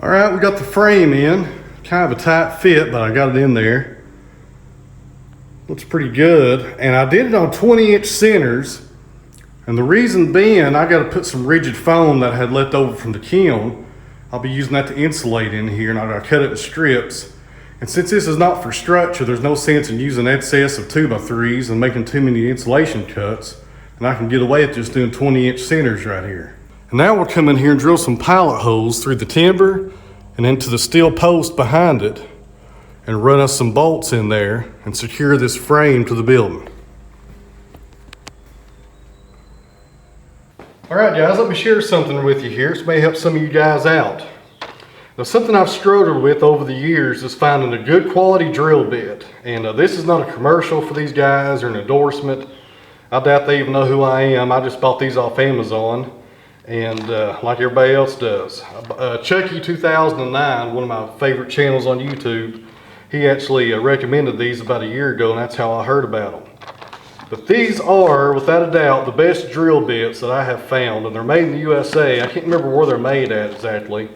All right, we got the frame in. Kind of a tight fit, but I got it in there. Looks pretty good. And I did it on 20-inch centers. And the reason being, I got to put some rigid foam that I had left over from the kiln. I'll be using that to insulate in here, and I got to cut it in strips. And since this is not for structure, there's no sense in using excess of 2x3s and making too many insulation cuts. And I can get away with just doing 20-inch centers right here. And now we'll come in here and drill some pilot holes through the timber and into the steel post behind it and run us some bolts in there and secure this frame to the building. All right, guys, let me share something with you here. This may help some of you guys out. Now, something I've struggled with over the years is finding a good quality drill bit. And this is not a commercial for these guys or an endorsement. I doubt they even know who I am. I just bought these off Amazon, and like everybody else does. Chucky 2009, one of my favorite channels on YouTube, he actually recommended these about a year ago, and that's how I heard about them. But these are, without a doubt, the best drill bits that I have found, and they're made in the USA. I can't remember where they're made at exactly,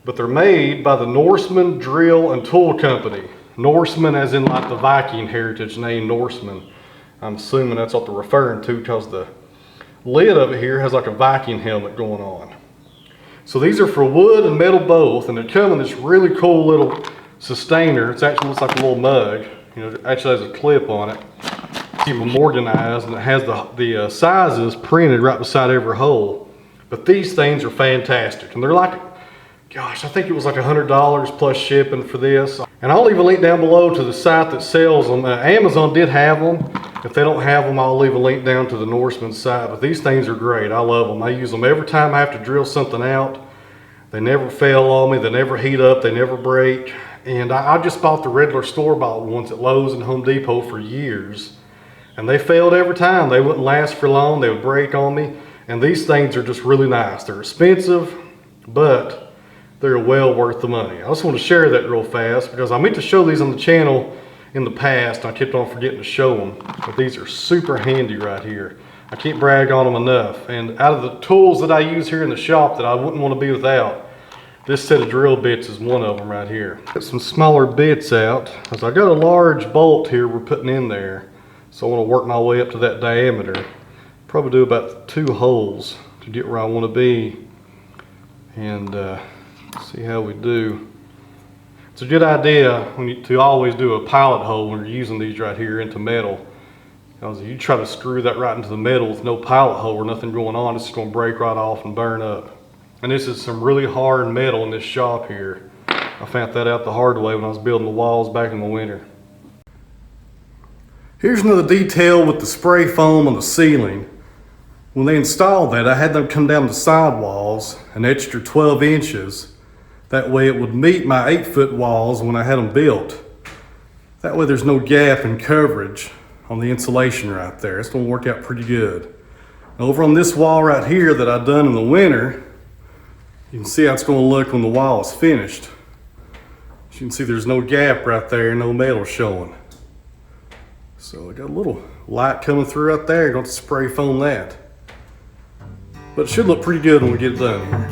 but they're made by the Norseman Drill and Tool Company. Norseman as in like the Viking heritage name Norseman. I'm assuming that's what they're referring to because the lid of it here has like a Viking helmet going on. So these are for wood and metal both, and they come in this really cool little sustainer. It actually looks like a little mug. You know, it actually has a clip on it. Keep them organized, and it has the sizes printed right beside every hole. But these things are fantastic, and they're like, gosh, I think it was like $100 plus shipping for this. And I'll leave a link down below to the site that sells them. Amazon did have them. If they don't have them, I'll leave a link down to the Norseman site. But these things are great. I love them. I use them every time I have to drill something out. They never fail on me. They never heat up. They never break. And I just bought the regular store-bought ones at Lowe's and Home Depot for years. And they failed every time. They wouldn't last for long. They would break on me. And these things are just really nice. They're expensive, but they're well worth the money. I just want to share that real fast because I meant to show these on the channel in the past. I kept on forgetting to show them, but these are super handy right here. I can't brag on them enough. And out of the tools that I use here in the shop that I wouldn't want to be without, this set of drill bits is one of them right here. Got some smaller bits out because I got a large bolt here we're putting in there. So I want to work my way up to that diameter. Probably do about 2 holes to get where I want to be. And see how we do. It's a good idea to always do a pilot hole when you're using these right here into metal. Because if you try to screw that right into the metal with no pilot hole or nothing going on, it's just going to break right off and burn up. And this is some really hard metal in this shop here. I found that out the hard way when I was building the walls back in the winter. Here's another detail with the spray foam on the ceiling. When they installed that, I had them come down the sidewalls an extra 12 inches. That way it would meet my 8-foot walls when I had them built. That way there's no gap in coverage on the insulation right there. It's gonna work out pretty good. Over on this wall right here that I've done in the winter, you can see how it's gonna look when the wall is finished. As you can see, there's no gap right there, no metal showing. So I got a little light coming through right there. You're going to spray foam that. But it should look pretty good when we get it done here.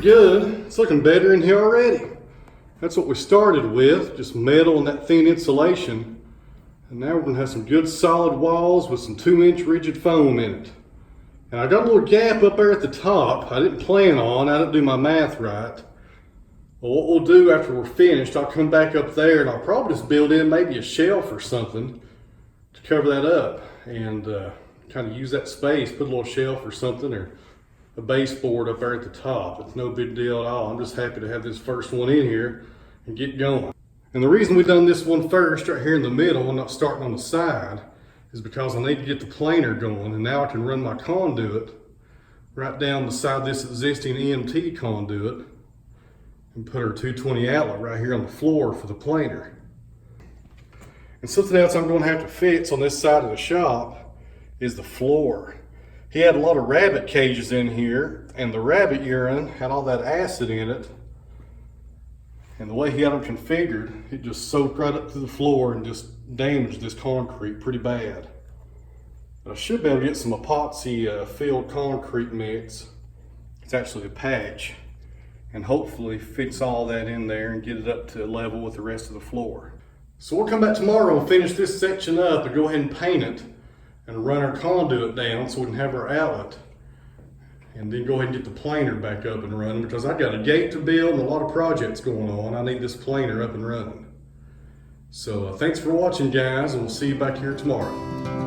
good. It's looking better in here already. That's what we started with, just metal and that thin insulation. And now we're gonna have some good solid walls with some 2-inch rigid foam in it. And I got a little gap up there at the top. I didn't plan on, I didn't do my math right. Well, what we'll do after we're finished, I'll come back up there and I'll probably just build in maybe a shelf or something to cover that up and kind of use that space, put a little shelf or something, or a baseboard up there at the top. It's no big deal at all. I'm just happy to have this first one in here and get going. And the reason we've done this one first right here in the middle and not starting on the side is because I need to get the planer going, and now I can run my conduit right down beside this existing EMT conduit and put our 220 outlet right here on the floor for the planer. And something else I'm going to have to fix on this side of the shop is the floor. He had a lot of rabbit cages in here, and the rabbit urine had all that acid in it. And the way he had them configured, it just soaked right up to the floor and just damaged this concrete pretty bad. But I should be able to get some epoxy filled concrete mix. It's actually a patch. And hopefully fix all that in there and get it up to level with the rest of the floor. So we'll come back tomorrow and finish this section up and go ahead and paint it and run our conduit down so we can have our outlet. And then go ahead and get the planer back up and running, because I've got a gate to build and a lot of projects going on. I need this planer up and running. So thanks for watching, guys, and we'll see you back here tomorrow.